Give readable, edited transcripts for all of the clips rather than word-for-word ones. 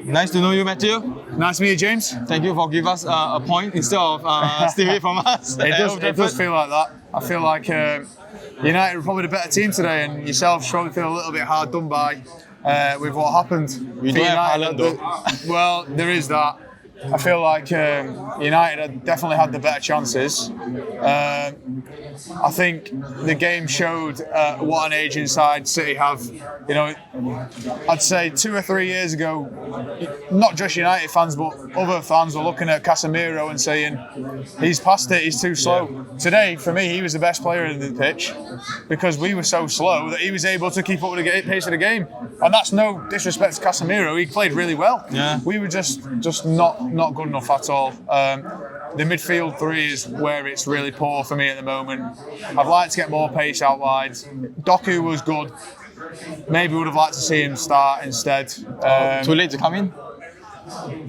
Nice to know you, Matthew. Nice to meet you, James. Thank you for giving us a point instead of stealing it from us. It does feel like that. I feel like United were probably the better team today, and yourself probably feel a little bit hard done by with what happened. We don't have Haaland though. Well, there is that. I feel like United had definitely had the better chances. I think the game showed what an aging side City have. You know, I'd say 2 or 3 years ago, not just United fans, but other fans were looking at Casemiro and saying, he's past it, he's too slow. Today, for me, he was the best player in the pitch because we were so slow that he was able to keep up with the pace of the game. And that's no disrespect to Casemiro, he played really well. Yeah. We were just not good enough at all. The midfield three is where it's really poor for me at the moment. I'd like to get more pace out wide. Doku was good. Maybe would have liked to see him start instead. Too late to come in?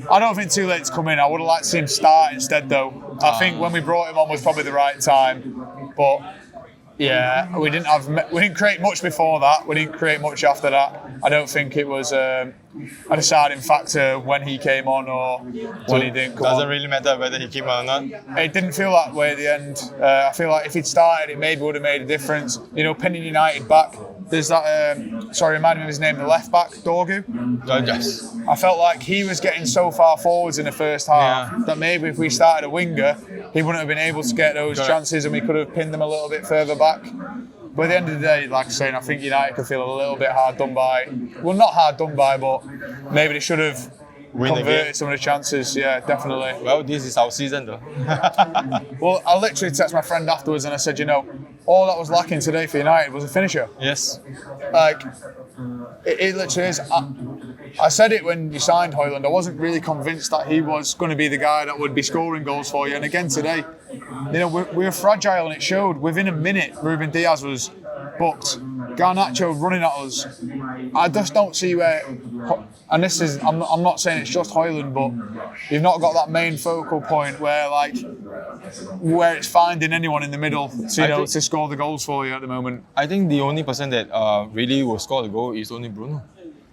I don't think too late to come in. I would have liked to see him start instead though. I think when we brought him on was probably the right time. But yeah, we didn't create much before that. We didn't create much after that. I don't think it was a deciding factor when he came on or when he didn't come on. Doesn't really matter whether he came on or not. It didn't feel that way at the end. I feel like if he'd started, it maybe would have made a difference. You know, pinning United back. There's that, remind me of his name, the left back, Dorgu. Yes. I felt like he was getting so far forwards in the first half that maybe if we started a winger, he wouldn't have been able to get those chances and we could have pinned them a little bit further back. But at the end of the day, like I say, I think United could feel a little bit hard done by. Well, not hard done by, but maybe they should have converted some of the chances. Yeah, definitely. Well, this is our season though. Well, I literally texted my friend afterwards and I said, you know, all that was lacking today for United was a finisher. Yes. Like, it literally is. I said it when you signed Højlund. I wasn't really convinced that he was going to be the guy that would be scoring goals for you. And again today, you know, we were fragile and it showed. Within a minute, Ruben Diaz was booked. Garnacho running at us. I just don't see where. And this is, I'm not saying it's just Højlund, but you've not got that main focal point where it's finding anyone in the middle to score the goals for you at the moment. I think the only person that really will score the goal is only Bruno.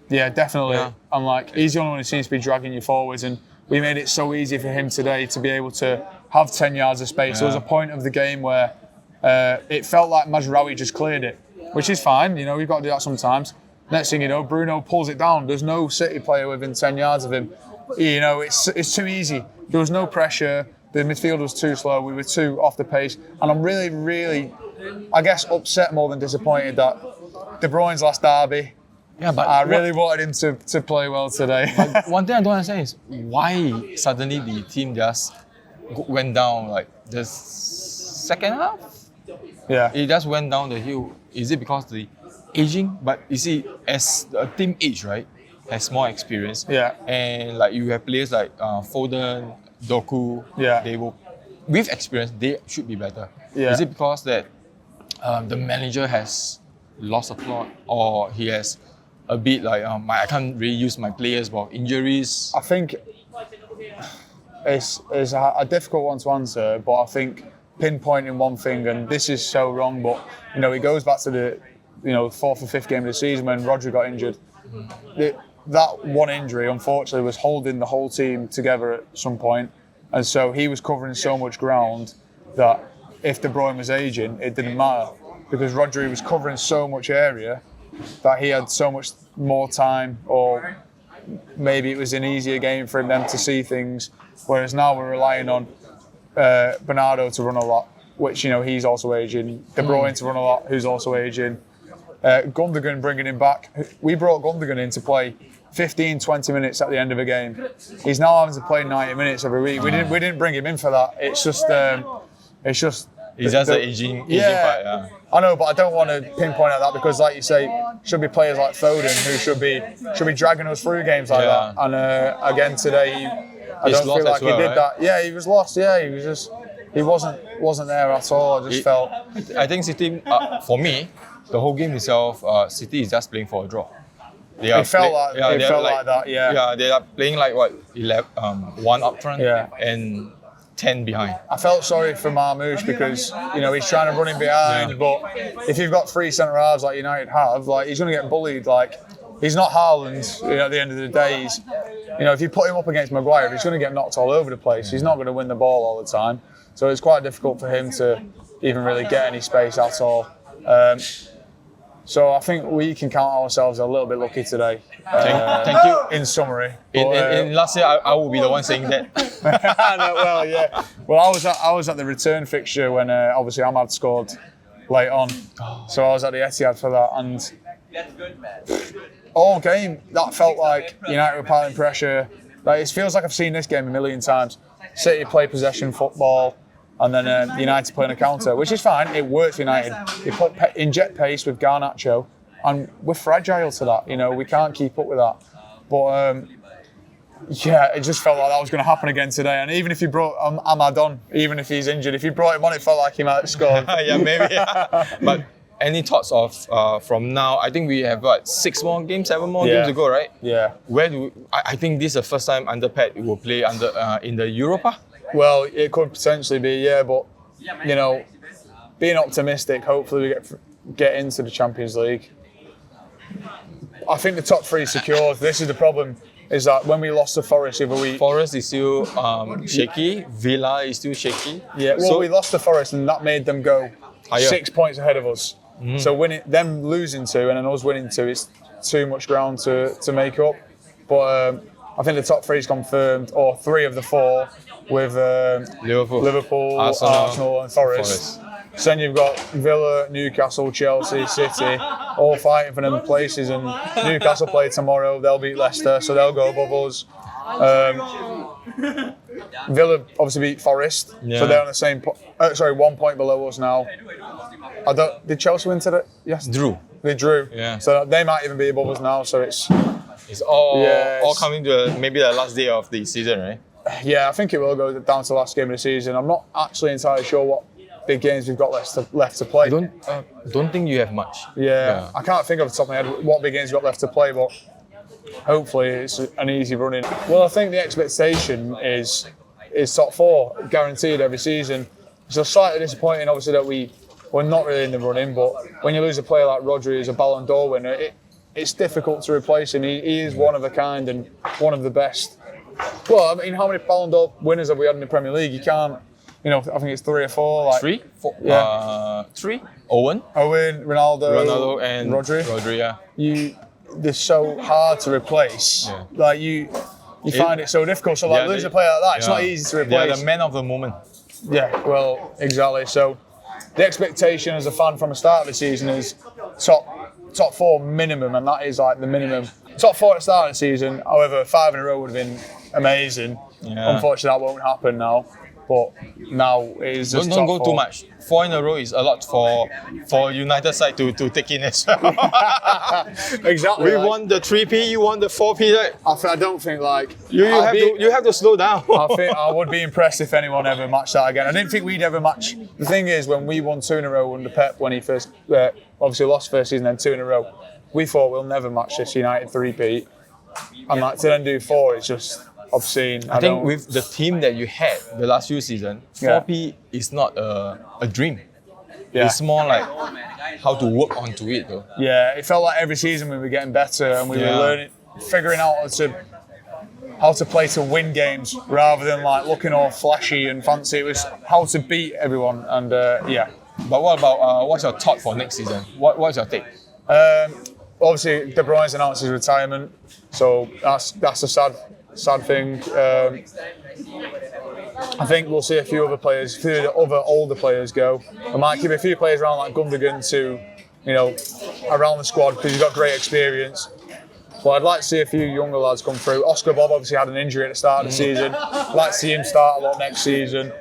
Yeah, definitely. Yeah. And he's the only one who seems to be dragging you forwards, and we made it so easy for him today to be able to have 10 yards of space. Yeah. There was a point of the game where it felt like Mazraoui just cleared it, which is fine. You know, we've got to do that sometimes. Next thing you know, Bruno pulls it down. There's no City player within 10 yards of him. You know, it's too easy. There was no pressure. The midfield was too slow. We were too off the pace. And I'm really, really, I guess, upset more than disappointed that De Bruyne's last derby. Yeah, but I really wanted him to play well today. But one thing I don't understand is why suddenly the team just went down like the second half? Yeah. It just went down the hill. Is it because the aging? But you see, as a team age, right, has more experience. Yeah. And you have players like Foden, Doku. Yeah. They will, with experience, they should be better. Yeah. Is it because that the manager has lost a plot, or he has a bit I can't really use my players for injuries? I think it's a difficult one to answer, but I think pinpointing one thing, and this is so wrong, but you know, it goes back to the fourth or fifth game of the season when Rodri got injured. That one injury, unfortunately, was holding the whole team together at some point, and so he was covering so much ground that if De Bruyne was aging, it didn't matter because Rodri was covering so much area that he had so much more time, or maybe it was an easier game for them to see things. Whereas now we're relying on Bernardo to run a lot, which, you know, he's also aging. De Bruyne to run a lot, who's also aging. Gundogan bringing him back. We brought Gundogan in to play 15, 20 minutes at the end of a game. He's now having to play 90 minutes every week. We didn't bring him in for that. It's just He's just the aging part, yeah. I know, but I don't want to pinpoint at that because, like you say, should be players like Foden who should be dragging us through games like that. And again today, I don't feel like he did that. Yeah, he was lost. Yeah, he wasn't there at all. I just felt. I think City, for me, the whole game itself, City is just playing for a draw. It felt like that. Yeah. Yeah, they are playing 1 up front and 10 behind. I felt sorry for Marmoush because, you know, he's trying to run in behind, but if you've got 3 centre halves like United have, he's going to get bullied. he's not Haaland. At the end of the day, if you put him up against Maguire, he's going to get knocked all over the place. He's not going to win the ball all the time. So it's quite difficult for him to even really get any space at all. So I think we can count ourselves a little bit lucky today. Thank you. In summary, In last year, I will be the one saying that. No, well, yeah. Well, I was at the return fixture when obviously Ahmad scored late on, so I was at the Etihad for that, and all game that felt like United were piling pressure. Like, it feels like I've seen this game a million times. City play possession football, and then United play on a counter, which is fine. It works for United. They inject pace with Garnacho, and we're fragile to that. We can't keep up with that. But it just felt like that was going to happen again today. And even if you brought Ahmad on, even if he's injured, if you brought him on, it felt like he might have scored. Yeah, maybe. But any thoughts of from now? I think we have 7 more games to go, right? Yeah. I think this is the first time under Pep will play in the Europa. Well, it could potentially be, yeah, but being optimistic, hopefully we get into the Champions League. I think the top 3 secured. This is the problem, is that when we lost to Forest the other week... Forest is still shaky. Villa is still shaky. Yeah, well, we lost to Forest and that made them go higher. 6 points ahead of us. Mm-hmm. So them losing 2 and then us winning 2, it's too much ground to make up. But I think the top 3 is confirmed, or 3 of the 4, with Liverpool, Arsenal and Forest. So then you've got Villa, Newcastle, Chelsea, City, all fighting for them places. And Newcastle play tomorrow. They'll beat Leicester, so they'll go above us. Villa obviously beat Forest, so they're on the same. 1 point below us now. Did Chelsea win today? Yes. They drew. Yeah. So they might even be above us now. So it's all coming to maybe the last day of the season, right? Yeah, I think it will go down to the last game of the season. I'm not actually entirely sure what big games we've got left to play. Don't think you have much. Yeah, I can't think off the top of my head what big games we've got left to play, but hopefully it's an easy run in. Well, I think the expectation is top 4, guaranteed every season. It's slightly disappointing, obviously, that we're not really in the running, but when you lose a player like Rodri, who's a Ballon d'Or winner, it's difficult to replace him. He is one of a kind and one of the best. Well, I mean, how many Ballon d'Or winners have we had in the Premier League? You can't, I think it's 3 or 4. 3? 4? Yeah. 3? Owen, Ronaldo and Rodri. Yeah. They're so hard to replace. Yeah. Like you find it so difficult. So lose a player like that, it's not easy to replace. They're the man of the moment. Yeah, well, exactly. So the expectation as a fan from the start of the season is top 4 minimum, and that is like the minimum. Top 4 at the start of the season, however, 5 in a row would have been amazing. Yeah. Unfortunately, that won't happen now. But now it is just don't go 4. Too much. 4 in a row is a lot for United side to take in as well. Exactly. We won the 3P, you won the 4P, right? I don't think you have to slow down. I think I would be impressed if anyone ever matched that again. I didn't think we'd ever match. The thing is, when we won 2 in a row under Pep, when he first obviously lost first season, then 2 in a row, we thought we'll never match this United 3P, and to then do 4 is just obscene. I think with the team that you had the last few seasons, 4P is not a dream. Yeah. It's more like how to work onto it, though. Yeah, it felt like every season we were getting better and we were learning, figuring out how to play to win games rather than like looking all flashy and fancy. It was how to beat everyone, and But what about what's your thought for next season? What's your take? Obviously, De Bruyne's announced his retirement, so that's a sad thing. I think we'll see a few other players, a few other older players go. We might keep a few players around like Gundogan to, around the squad because he's got great experience. But I'd like to see a few younger lads come through. Oscar Bob obviously had an injury at the start of the season. I'd like to see him start a lot next season.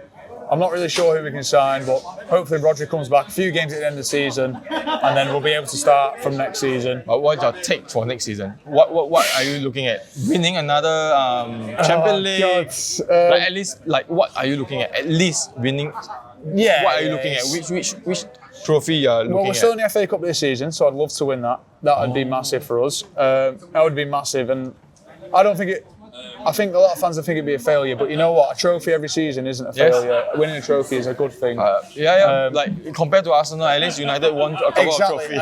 I'm not really sure who we can sign, but hopefully Rodri comes back. A few games at the end of the season, and then we'll be able to start from next season. But what's your take for next season? What are you looking at? Winning another Champions League? At least, what are you looking at? At least winning. Yeah. What are you looking at? Which trophy you're looking at? Well, we're still in the FA Cup this season, so I'd love to win that. That would be massive for us. That would be massive, and I think a lot of fans would think it'd be a failure, but you know what? A trophy every season isn't a failure. Winning a trophy is a good thing. Compared to Arsenal, at least United won a couple of trophies.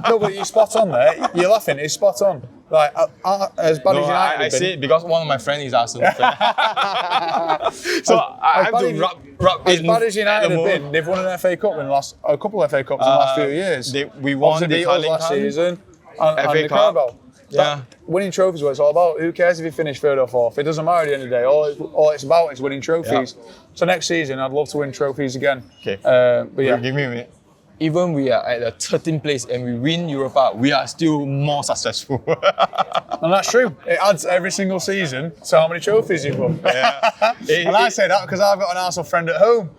No, but you're spot on there. You're laughing. It's spot on. Like as bad as United. I have been, say it because one of my friends is Arsenal fan. So I have to rub as in bad as United at the have been, moment. they've won an FA Cup in a couple of FA Cups in the last few years. We won Obviously the beat us Carling last Cup, season and FA the Cup. Carabao. Yeah. Winning trophies is what it's all about. Who cares if you finish third or fourth? It doesn't matter at the end of the day. All it's about is winning trophies. So next season, I'd love to win trophies again. Okay. But yeah. Give me a minute. Even we are at the 13th place and we win Europa, we are still more successful. And that's true. It adds every single season to how many trophies you've won. Yeah. And I say that because I've got an Arsenal friend at home.